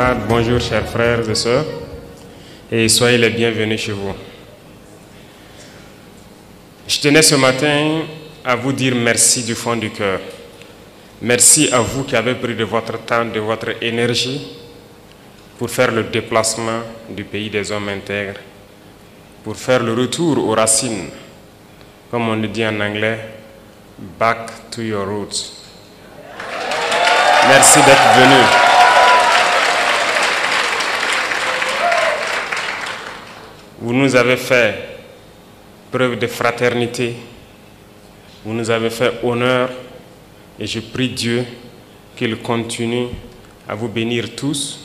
camarades, bonjour chers frères et sœurs, et soyez les bienvenus chez vous. Je tenais ce matin à vous dire merci du fond du cœur. Merci à vous qui avez pris de votre temps, de votre énergie pour faire le déplacement du pays des hommes intègres, pour faire le retour aux racines, comme on le dit en anglais, back to your roots. Merci d'être venus. Vous nous avez fait preuve de fraternité, vous nous avez fait honneur et je prie Dieu qu'il continue à vous bénir tous,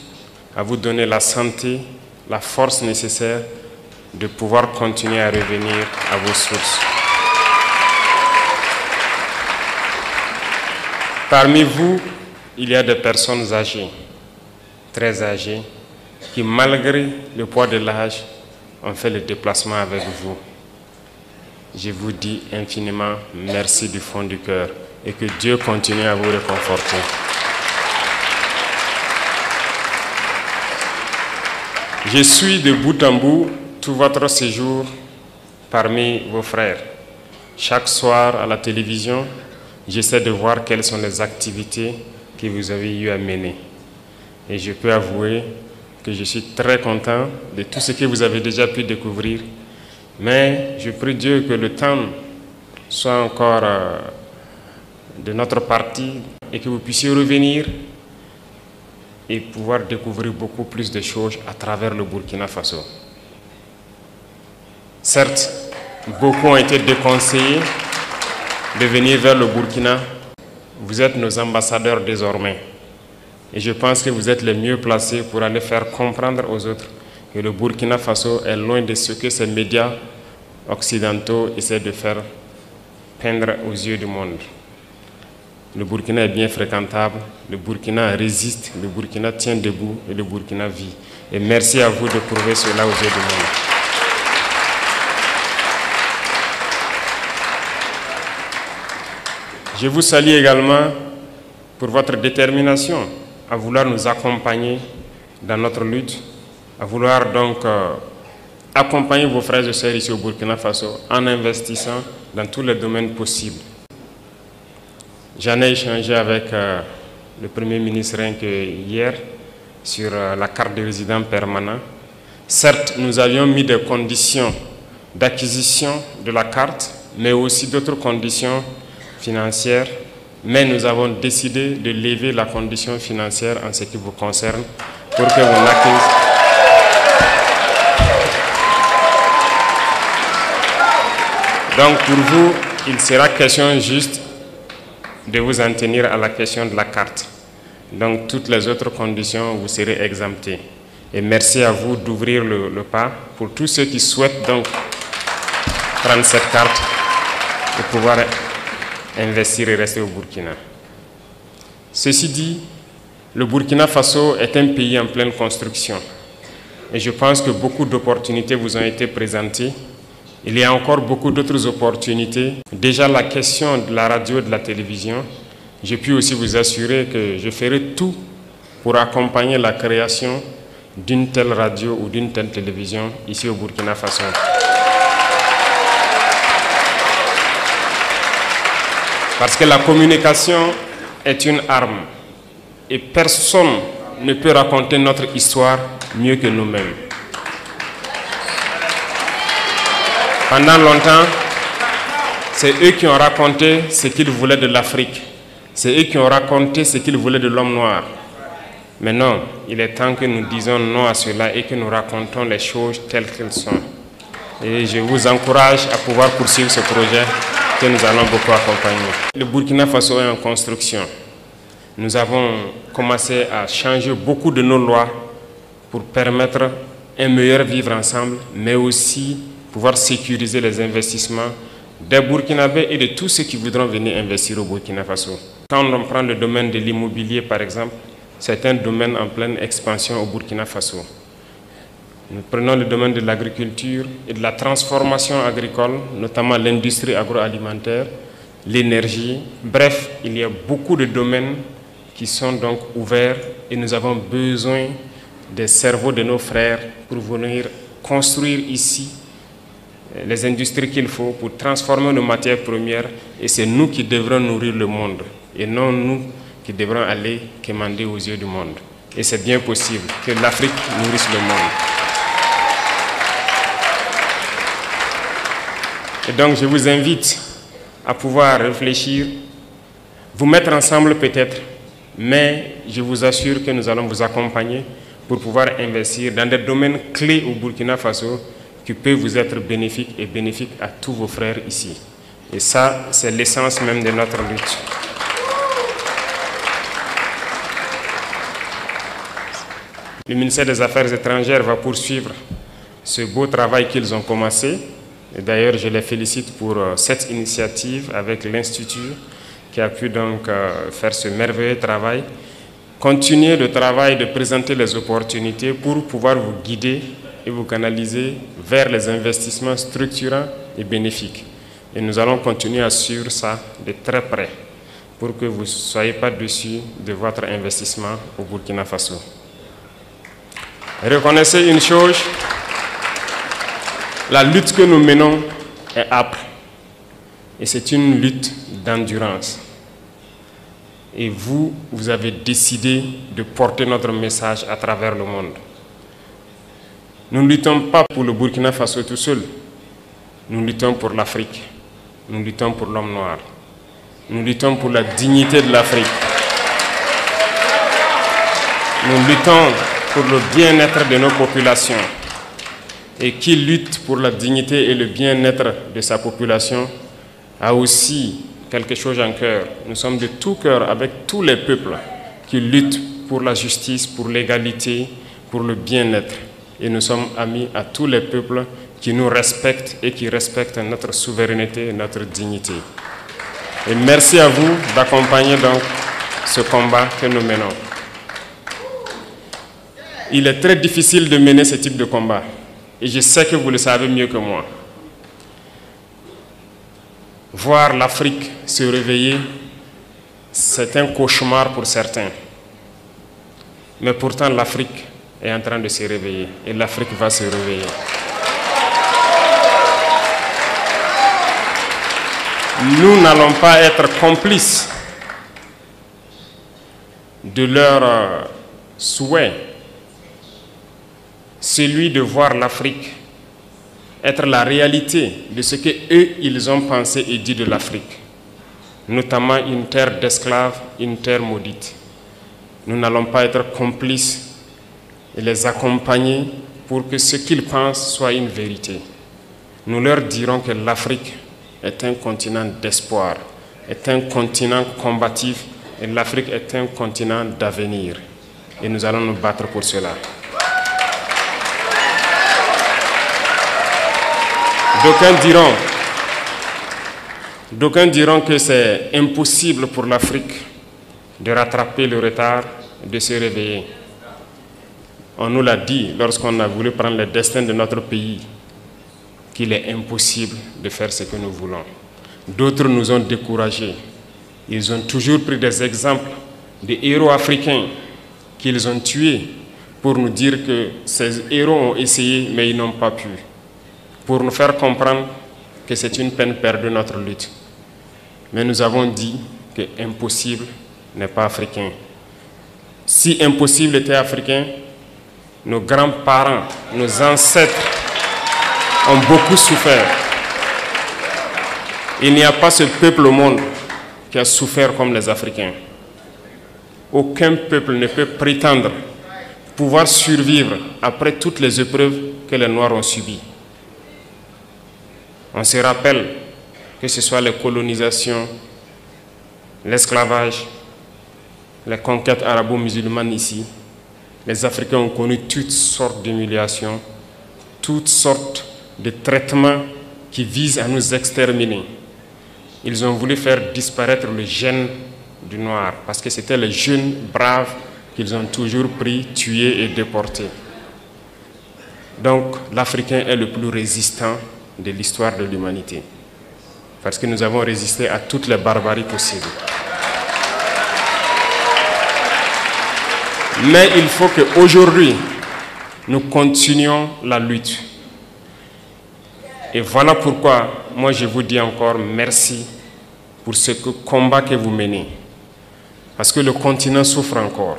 à vous donner la santé, la force nécessaire de pouvoir continuer à revenir à vos sources. Parmi vous, il y a des personnes âgées, très âgées, qui malgré le poids de l'âge, ont fait le déplacement avec vous. Je vous dis infiniment merci du fond du cœur et que Dieu continue à vous réconforter. Je suis de bout en bout tout votre séjour parmi vos frères. Chaque soir à la télévision, j'essaie de voir quelles sont les activités que vous avez eu à mener. Et je peux avouer que je suis très content de tout ce que vous avez déjà pu découvrir. Mais je prie Dieu que le temps soit encore de notre partie et que vous puissiez revenir et pouvoir découvrir beaucoup plus de choses à travers le Burkina Faso. Certes, beaucoup ont été déconseillés de venir vers le Burkina. Vous êtes nos ambassadeurs désormais. Et je pense que vous êtes les mieux placés pour aller faire comprendre aux autres que le Burkina Faso est loin de ce que ces médias occidentaux essaient de faire peindre aux yeux du monde. Le Burkina est bien fréquentable, le Burkina résiste, le Burkina tient debout et le Burkina vit. Et merci à vous de prouver cela aux yeux du monde. Je vous salue également pour votre détermination à vouloir nous accompagner dans notre lutte, à vouloir donc accompagner vos frères et sœurs ici au Burkina Faso en investissant dans tous les domaines possibles. J'en ai échangé avec le Premier ministre rien que hier sur la carte de résident permanent. Certes, nous avions mis des conditions d'acquisition de la carte, mais aussi d'autres conditions financières, mais nous avons décidé de lever la condition financière en ce qui vous concerne pour que vous n'acquisiez. Donc pour vous, il sera question juste de vous en tenir à la question de la carte. Donc toutes les autres conditions, vous serez exemptés. Et merci à vous d'ouvrir le pas pour tous ceux qui souhaitent donc prendre cette carte et pouvoir investir et rester au Burkina. Ceci dit, le Burkina Faso est un pays en pleine construction. Et je pense que beaucoup d'opportunités vous ont été présentées. Il y a encore beaucoup d'autres opportunités. Déjà la question de la radio et de la télévision, je puis aussi vous assurer que je ferai tout pour accompagner la création d'une telle radio ou d'une telle télévision ici au Burkina Faso. Parce que la communication est une arme et personne ne peut raconter notre histoire mieux que nous-mêmes. Pendant longtemps, c'est eux qui ont raconté ce qu'ils voulaient de l'Afrique. C'est eux qui ont raconté ce qu'ils voulaient de l'homme noir. Mais non, il est temps que nous disions non à cela et que nous racontons les choses telles qu'elles sont. Et je vous encourage à pouvoir poursuivre ce projet que nous allons beaucoup accompagner. Le Burkina Faso est en construction. Nous avons commencé à changer beaucoup de nos lois pour permettre un meilleur vivre ensemble, mais aussi pouvoir sécuriser les investissements des Burkinabés et de tous ceux qui voudront venir investir au Burkina Faso. Quand on prend le domaine de l'immobilier, par exemple, c'est un domaine en pleine expansion au Burkina Faso. Nous prenons le domaine de l'agriculture et de la transformation agricole, notamment l'industrie agroalimentaire, l'énergie. Bref, il y a beaucoup de domaines qui sont donc ouverts et nous avons besoin des cerveaux de nos frères pour venir construire ici les industries qu'il faut pour transformer nos matières premières, et c'est nous qui devrons nourrir le monde et non nous qui devrons aller quémander aux yeux du monde. Et c'est bien possible que l'Afrique nourrisse le monde. Et donc je vous invite à pouvoir réfléchir, vous mettre ensemble peut-être, mais je vous assure que nous allons vous accompagner pour pouvoir investir dans des domaines clés au Burkina Faso qui peuvent vous être bénéfiques et bénéfiques à tous vos frères ici. Et ça, c'est l'essence même de notre lutte. Le ministère des Affaires étrangères va poursuivre ce beau travail qu'ils ont commencé. Et d'ailleurs, je les félicite pour cette initiative avec l'Institut qui a pu donc faire ce merveilleux travail. Continuez le travail de présenter les opportunités pour pouvoir vous guider et vous canaliser vers les investissements structurants et bénéfiques. Et nous allons continuer à suivre ça de très près pour que vous ne soyez pas déçus de votre investissement au Burkina Faso. Reconnaissez une chose, la lutte que nous menons est âpre et c'est une lutte d'endurance. Et vous, vous avez décidé de porter notre message à travers le monde. Nous ne luttons pas pour le Burkina Faso tout seul. Nous luttons pour l'Afrique. Nous luttons pour l'homme noir. Nous luttons pour la dignité de l'Afrique. Nous luttons pour le bien-être de nos populations. Et qui lutte pour la dignité et le bien-être de sa population a aussi quelque chose en cœur. Nous sommes de tout cœur avec tous les peuples qui luttent pour la justice, pour l'égalité, pour le bien-être. Et nous sommes amis à tous les peuples qui nous respectent et qui respectent notre souveraineté et notre dignité. Et merci à vous d'accompagner donc ce combat que nous menons. Il est très difficile de mener ce type de combat. Et je sais que vous le savez mieux que moi. Voir l'Afrique se réveiller, c'est un cauchemar pour certains. Mais pourtant, l'Afrique est en train de se réveiller. Et l'Afrique va se réveiller. Nous n'allons pas être complices de leur souhait, celui de voir l'Afrique être la réalité de ce qu'eux, ils ont pensé et dit de l'Afrique, notamment une terre d'esclaves, une terre maudite. Nous n'allons pas être complices et les accompagner pour que ce qu'ils pensent soit une vérité. Nous leur dirons que l'Afrique est un continent d'espoir, est un continent combatif et l'Afrique est un continent d'avenir. Et nous allons nous battre pour cela. D'aucuns diront que c'est impossible pour l'Afrique de rattraper le retard, de se réveiller. On nous l'a dit lorsqu'on a voulu prendre le destin de notre pays, qu'il est impossible de faire ce que nous voulons. D'autres nous ont découragés. Ils ont toujours pris des exemples de héros africains qu'ils ont tués pour nous dire que ces héros ont essayé mais ils n'ont pas pu. Pour nous faire comprendre que c'est une peine perdue notre lutte. Mais nous avons dit que impossible n'est pas africain. Si impossible était africain, nos grands-parents, nos ancêtres ont beaucoup souffert. Il n'y a pas ce peuple au monde qui a souffert comme les Africains. Aucun peuple ne peut prétendre pouvoir survivre après toutes les épreuves que les Noirs ont subies. On se rappelle que ce soit les colonisations, l'esclavage, les conquêtes arabo-musulmanes ici, les Africains ont connu toutes sortes d'humiliations, toutes sortes de traitements qui visent à nous exterminer. Ils ont voulu faire disparaître le gène du noir parce que c'était les jeunes braves qu'ils ont toujours pris, tués et déportés. Donc l'Africain est le plus résistant de l'histoire de l'humanité parce que nous avons résisté à toutes les barbaries possibles. Mais il faut qu'aujourd'hui, nous continuions la lutte. Et voilà pourquoi, moi je vous dis encore merci pour ce combat que vous menez. Parce que le continent souffre encore.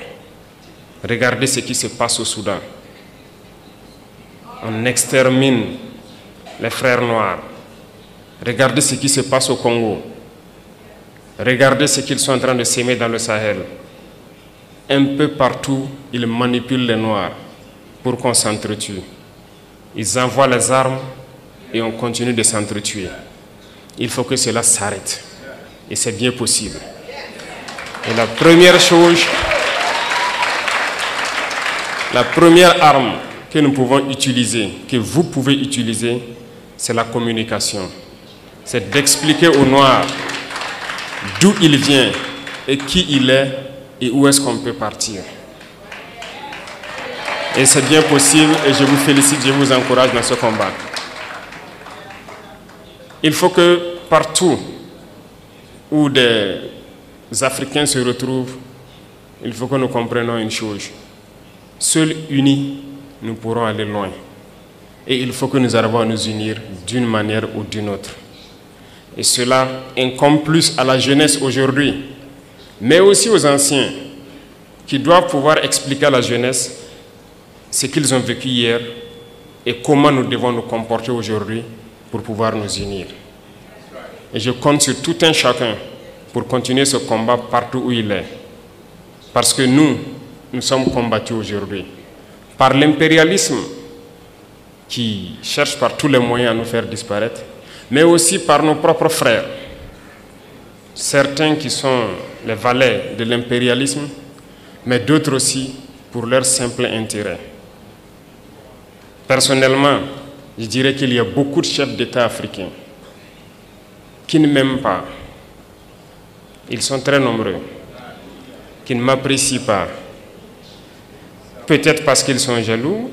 Regardez ce qui se passe au Soudan. On extermine les frères noirs. Regardez ce qui se passe au Congo. Regardez ce qu'ils sont en train de s'aimer dans le Sahel. Un peu partout, ils manipulent les noirs pour qu'on s'entretue. Ils envoient les armes et on continue de s'entretuer. Il faut que cela s'arrête. Et c'est bien possible. Et la première chose, la première arme que nous pouvons utiliser, que vous pouvez utiliser, c'est la communication. C'est d'expliquer aux Noirs d'où il vient et qui il est et où est-ce qu'on peut partir. Et c'est bien possible et je vous félicite, je vous encourage dans ce combat. Il faut que partout où des Africains se retrouvent, il faut que nous comprenions une chose. Seuls unis, nous pourrons aller loin. Et il faut que nous arrivions à nous unir d'une manière ou d'une autre. Et cela incombe plus à la jeunesse aujourd'hui, mais aussi aux anciens, qui doivent pouvoir expliquer à la jeunesse ce qu'ils ont vécu hier et comment nous devons nous comporter aujourd'hui pour pouvoir nous unir. Et je compte sur tout un chacun pour continuer ce combat partout où il est. Parce que nous sommes combattus aujourd'hui par l'impérialisme qui cherche par tous les moyens à nous faire disparaître, mais aussi par nos propres frères. Certains qui sont les valets de l'impérialisme, mais d'autres aussi pour leur simple intérêt. Personnellement, je dirais qu'il y a beaucoup de chefs d'État africains qui ne m'aiment pas. Ils sont très nombreux, qui ne m'apprécient pas. Peut-être parce qu'ils sont jaloux,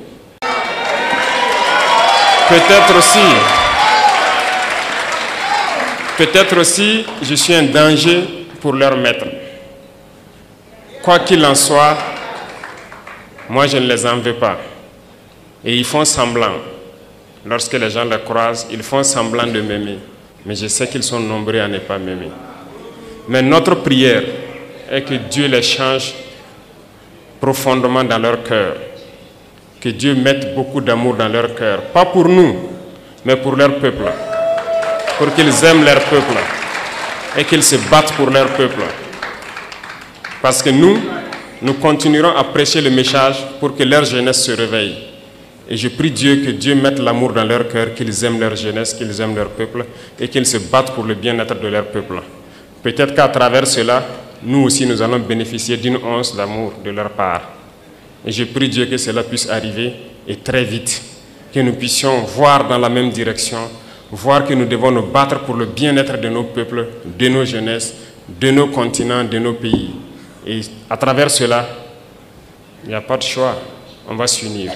peut-être aussi, je suis un danger pour leur maître. Quoi qu'il en soit, moi je ne les en veux pas. Et ils font semblant. Lorsque les gens les croisent, ils font semblant de m'aimer. Mais je sais qu'ils sont nombreux à ne pas m'aimer. Mais notre prière est que Dieu les change profondément dans leur cœur. Que Dieu mette beaucoup d'amour dans leur cœur. Pas pour nous, mais pour leur peuple. Pour qu'ils aiment leur peuple. Et qu'ils se battent pour leur peuple. Parce que nous continuerons à prêcher le message pour que leur jeunesse se réveille. Et je prie Dieu que Dieu mette l'amour dans leur cœur, qu'ils aiment leur jeunesse, qu'ils aiment leur peuple et qu'ils se battent pour le bien-être de leur peuple. Peut-être qu'à travers cela, nous aussi nous allons bénéficier d'une once d'amour de leur part. Et je prie Dieu que cela puisse arriver et très vite, que nous puissions voir dans la même direction, voir que nous devons nous battre pour le bien-être de nos peuples, de nos jeunesses, de nos continents, de nos pays. Et à travers cela, il n'y a pas de choix, on va s'unir.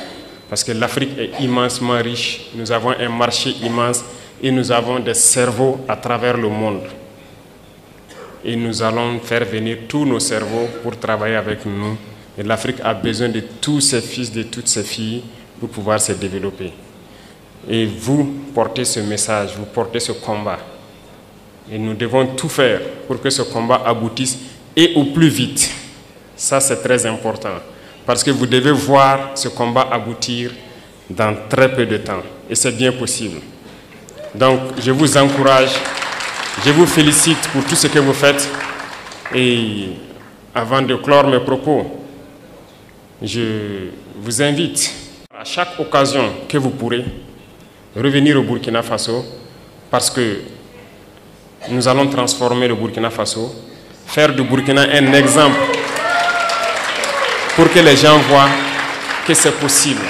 Parce que l'Afrique est immensement riche, nous avons un marché immense et nous avons des cerveaux à travers le monde. Et nous allons faire venir tous nos cerveaux pour travailler avec nous. Et l'Afrique a besoin de tous ses fils, de toutes ses filles pour pouvoir se développer. Et vous portez ce message, vous portez ce combat. Et nous devons tout faire pour que ce combat aboutisse et au plus vite. Ça, c'est très important. Parce que vous devez voir ce combat aboutir dans très peu de temps. Et c'est bien possible. Donc, je vous encourage, je vous félicite pour tout ce que vous faites. Et avant de clore mes propos, je vous invite à chaque occasion que vous pourrez revenir au Burkina Faso parce que nous allons transformer le Burkina Faso, faire du Burkina un exemple pour que les gens voient que c'est possible.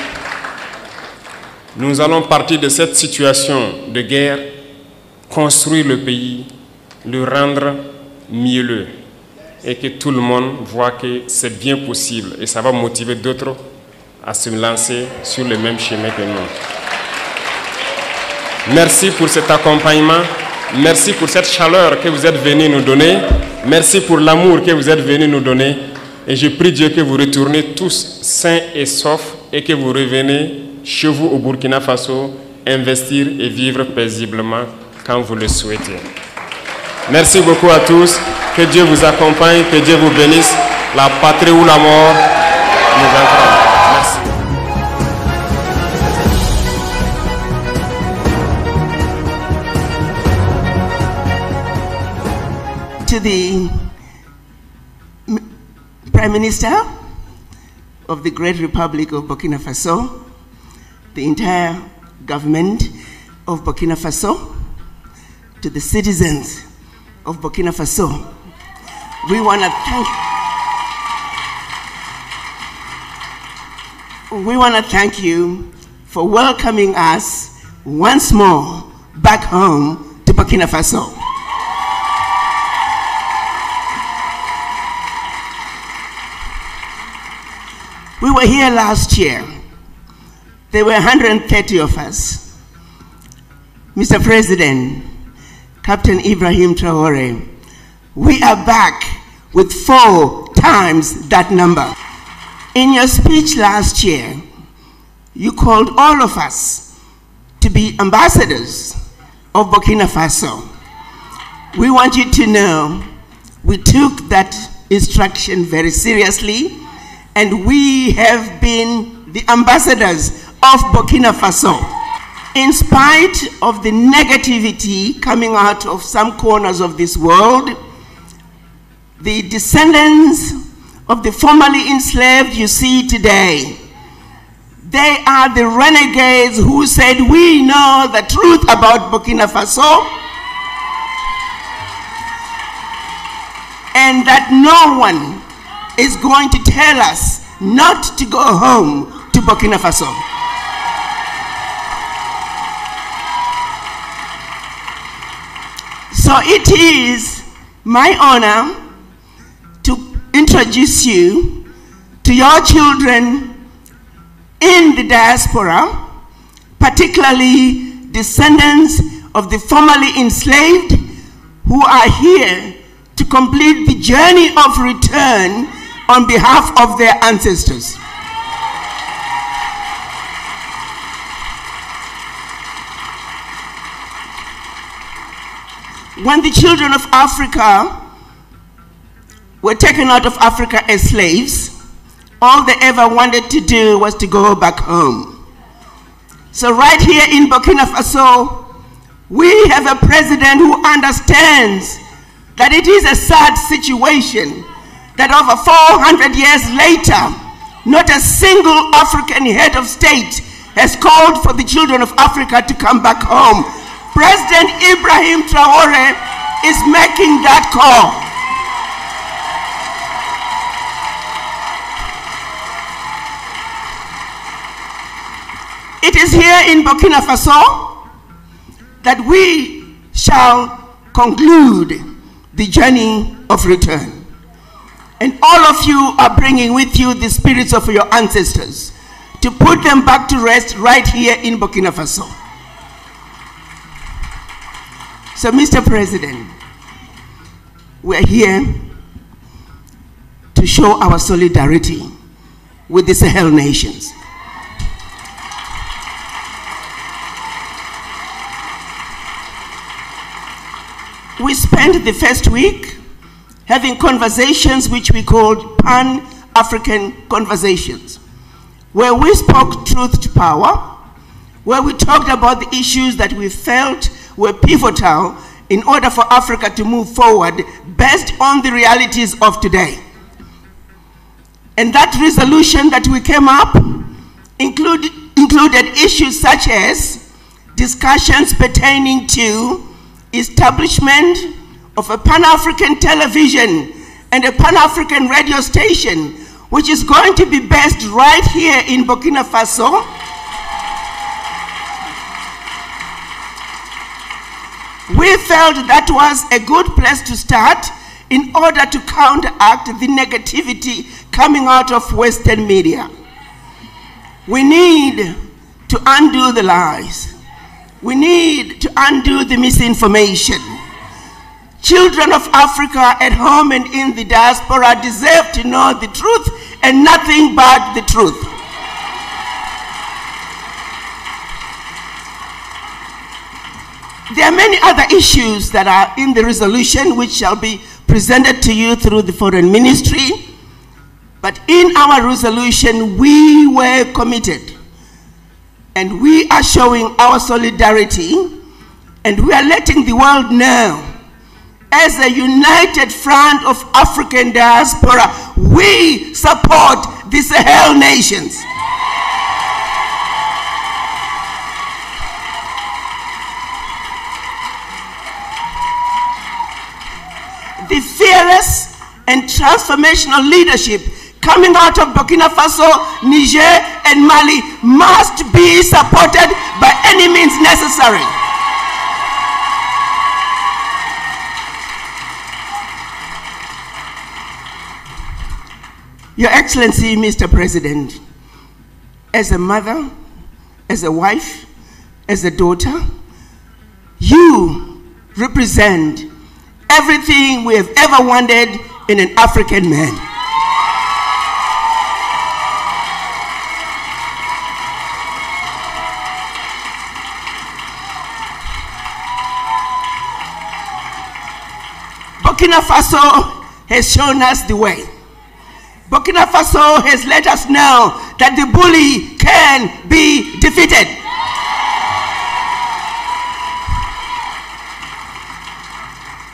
Nous allons partir de cette situation de guerre, construire le pays, le rendre mielleux et que tout le monde voit que c'est bien possible et ça va motiver d'autres à se lancer sur le même chemin que nous. Merci pour cet accompagnement, merci pour cette chaleur que vous êtes venus nous donner, merci pour l'amour que vous êtes venus nous donner Et je prie Dieu que vous retournez tous sains et saufs et que vous revenez chez vous au Burkina Faso, investir et vivre paisiblement quand vous le souhaitez. Merci beaucoup à tous. Que Dieu vous accompagne, que Dieu vous bénisse. La patrie ou la mort, nous vaincrons. Merci. To the Prime Minister of the Great Republic of Burkina Faso, the entire government of Burkina Faso, to the citizens of Burkina Faso, we want to thank you for welcoming us once more back home to Burkina Faso. We were here last year. There were 130 of us. Mr. President, Captain Ibrahim Traore, we are back with 4 times that number. In your speech last year, you called all of us to be ambassadors of Burkina Faso. We want you to know we took that instruction very seriously, and we have been the ambassadors of Burkina Faso. In spite of the negativity coming out of some corners of this world, the descendants of the formerly enslaved you see today, they are the renegades who said, we know the truth about Burkina Faso, and that no one is going to tell us not to go home to Burkina Faso. So it is my honor to introduce you to your children in the diaspora, particularly descendants of the formerly enslaved who are here to complete the journey of return on behalf of their ancestors. When the children of Africa were taken out of Africa as slaves, all they ever wanted to do was to go back home. So right here in Burkina Faso, we have a president who understands that it is a sad situation that over 400 years later, not a single African head of state has called for the children of Africa to come back home. President Ibrahim Traore is making that call. It is here in Burkina Faso that we shall conclude the journey of return. And all of you are bringing with you the spirits of your ancestors to put them back to rest right here in Burkina Faso. So, Mr. President, we're here to show our solidarity with the Sahel nations. We spent the first week having conversations which we called Pan-African conversations, where we spoke truth to power, where we talked about the issues that we felt were pivotal in order for Africa to move forward based on the realities of today. And that resolution that we came up included issues such as discussions pertaining to establishment of a Pan-African television and a Pan-African radio station, which is going to be based right here in Burkina Faso. We felt that was a good place to start in order to counteract the negativity coming out of Western media. We need to undo the lies. We need to undo the misinformation. Children of Africa at home and in the diaspora deserve to know the truth and nothing but the truth. There are many other issues that are in the resolution which shall be presented to you through the Foreign Ministry. But in our resolution, we were committed, and we are showing our solidarity, and we are letting the world know, as a united front of African diaspora, we support the Sahel nations. The fearless and transformational leadership coming out of Burkina Faso, Niger, and Mali must be supported by any means necessary. Your Excellency, Mr. President, as a mother, as a wife, as a daughter, you represent everything we have ever wanted in an African man. Burkina Faso has shown us the way. Burkina Faso has let us know that the bully can be defeated.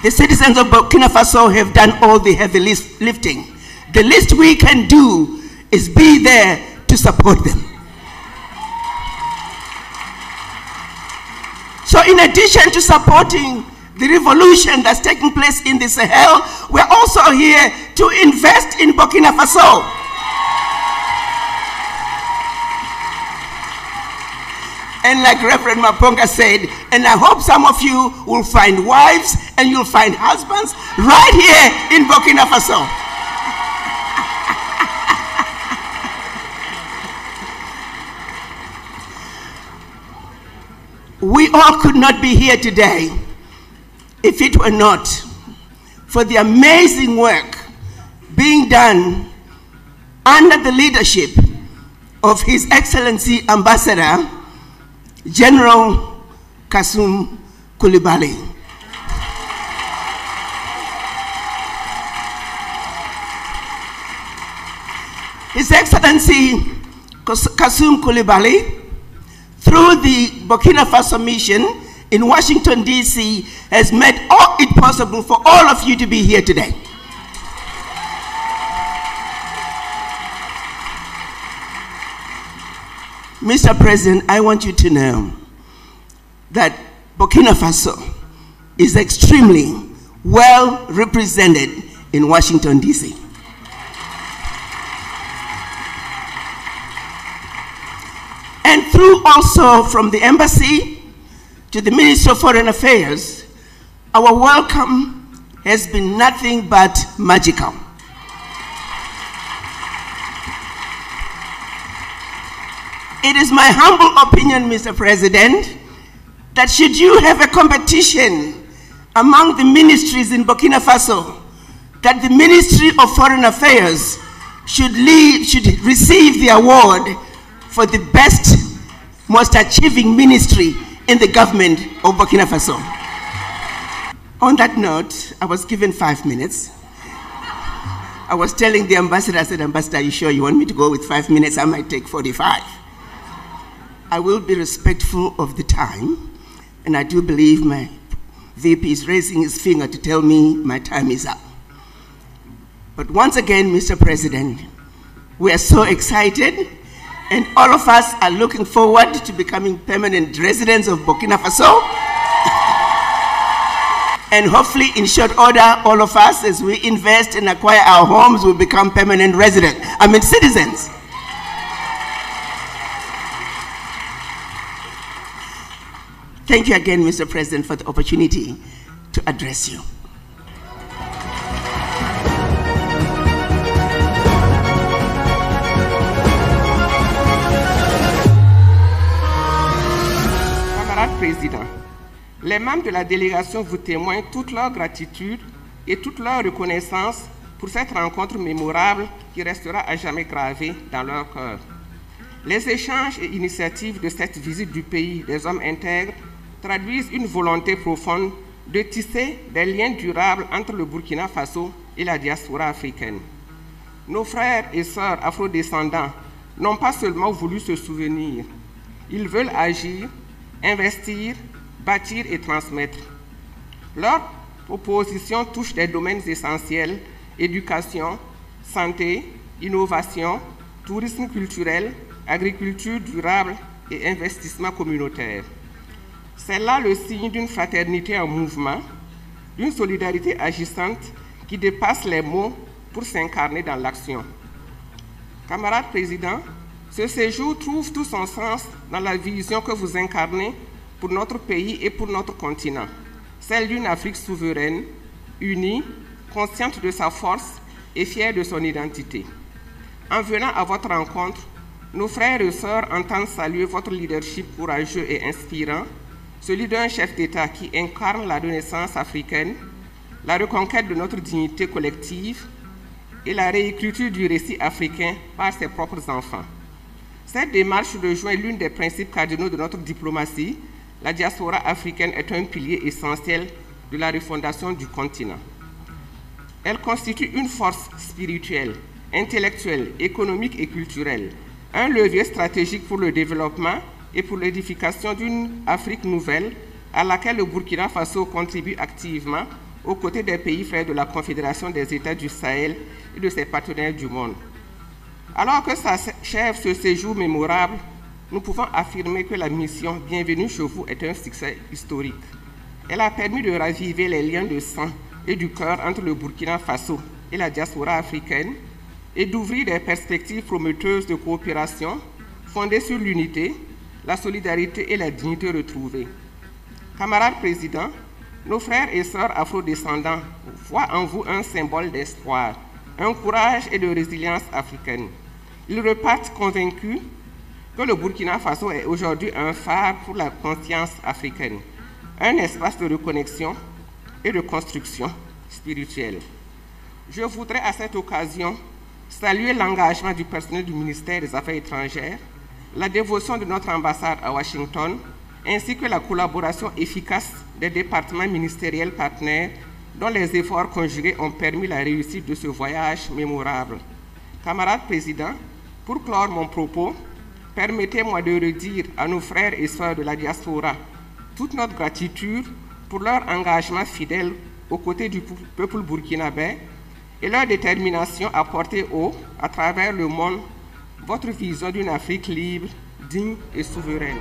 The citizens of Burkina Faso have done all the heavy lifting. The least we can do is be there to support them. So in addition to supporting the revolution that's taking place in the Sahel, we're also here to invest in Burkina Faso. And like Reverend Maponga said, and I hope some of you will find wives and you'll find husbands right here in Burkina Faso. We all could not be here today if it were not for the amazing work being done under the leadership of His Excellency Ambassador General Kasum Coulibaly. His Excellency Kasum Coulibaly, through the Burkina Faso mission in Washington, D.C., has made all it possible for all of you to be here today. Mr. President, I want you to know that Burkina Faso is extremely well represented in Washington, D.C. And through also from the embassy to the Ministry of Foreign Affairs, our welcome has been nothing but magical. It is my humble opinion, Mr. President, that should you have a competition among the ministries in Burkina Faso, that the Ministry of Foreign Affairs should receive the award for the best, most achieving ministry in the government of Burkina Faso. On that note, I was given 5 minutes. I was telling the ambassador, I said, Ambassador, are you sure you want me to go with 5 minutes? I might take 45. I will be respectful of the time, and I do believe my VP is raising his finger to tell me my time is up. But once again, Mr. President, we are so excited, and all of us are looking forward to becoming permanent residents of Burkina Faso. And hopefully, in short order, all of us, as we invest and acquire our homes, will become permanent residents, citizens. Thank you again, Mr. President, for the opportunity to address you. Camarade President, Les membres de la délégation vous témoignent toute leur gratitude et toute leur reconnaissance pour cette rencontre mémorable qui restera à jamais gravée dans leur cœur. Les échanges et initiatives de cette visite du pays des hommes intègres traduisent une volonté profonde de tisser des liens durables entre le Burkina Faso et la diaspora africaine. Nos frères et sœurs afrodescendants n'ont pas seulement voulu se souvenir, ils veulent agir, investir, bâtir et transmettre. Leurs propositions touchent des domaines essentiels: éducation, santé, innovation, tourisme culturel, agriculture durable et investissement communautaire. C'est là le signe d'une fraternité en mouvement, d'une solidarité agissante qui dépasse les mots pour s'incarner dans l'action. Camarades présidents, ce séjour trouve tout son sens dans la vision que vous incarnez pour notre pays et pour notre continent, celle d'une Afrique souveraine, unie, consciente de sa force et fière de son identité. En venant à votre rencontre, nos frères et sœurs entendent saluer votre leadership courageux et inspirant, celui d'un chef d'État qui incarne la renaissance africaine, la reconquête de notre dignité collective et la réécriture du récit africain par ses propres enfants. Cette démarche rejoint l'une des principes cardinaux de notre diplomatie. La diaspora africaine est un pilier essentiel de la refondation du continent. Elle constitue une force spirituelle, intellectuelle, économique et culturelle, un levier stratégique pour le développement et pour l'édification d'une Afrique nouvelle à laquelle le Burkina Faso contribue activement aux côtés des pays frères de la Confédération des États du Sahel et de ses partenaires du monde. Alors que s'achève ce séjour mémorable, nous pouvons affirmer que la mission « Bienvenue chez vous » est un succès historique. Elle a permis de raviver les liens de sang et du cœur entre le Burkina Faso et la diaspora africaine et d'ouvrir des perspectives prometteuses de coopération fondées sur l'unité, la solidarité et la dignité retrouvée. Camarades présidents, nos frères et sœurs afrodescendants voient en vous un symbole d'espoir, un courage et de résilience africaine. Ils repartent convaincus que le Burkina Faso est aujourd'hui un phare pour la conscience africaine, un espace de reconnexion et de construction spirituelle. Je voudrais à cette occasion saluer l'engagement du personnel du ministère des Affaires étrangères, la dévotion de notre ambassade à Washington, ainsi que la collaboration efficace des départements ministériels partenaires dont les efforts conjugués ont permis la réussite de ce voyage mémorable. Camarades présidents, pour clore mon propos, permettez-moi de redire à nos frères et sœurs de la diaspora toute notre gratitude pour leur engagement fidèle aux côtés du peuple burkinabé et leur détermination à porter haut, à travers le monde, votre vision d'une Afrique libre, digne et souveraine.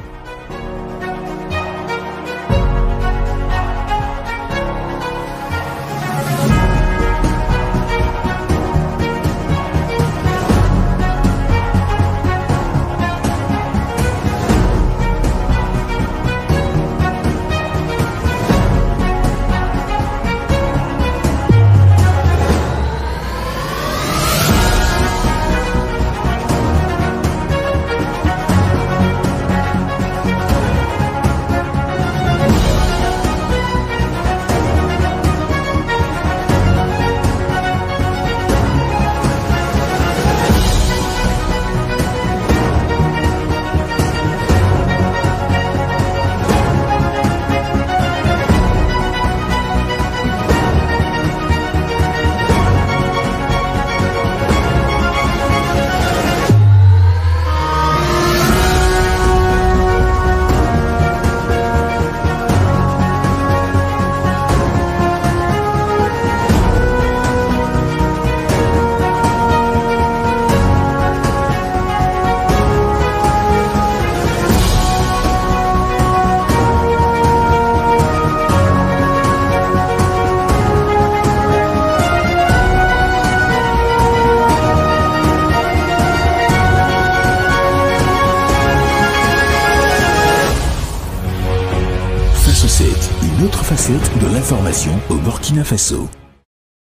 Une autre facette de l'information au Burkina Faso.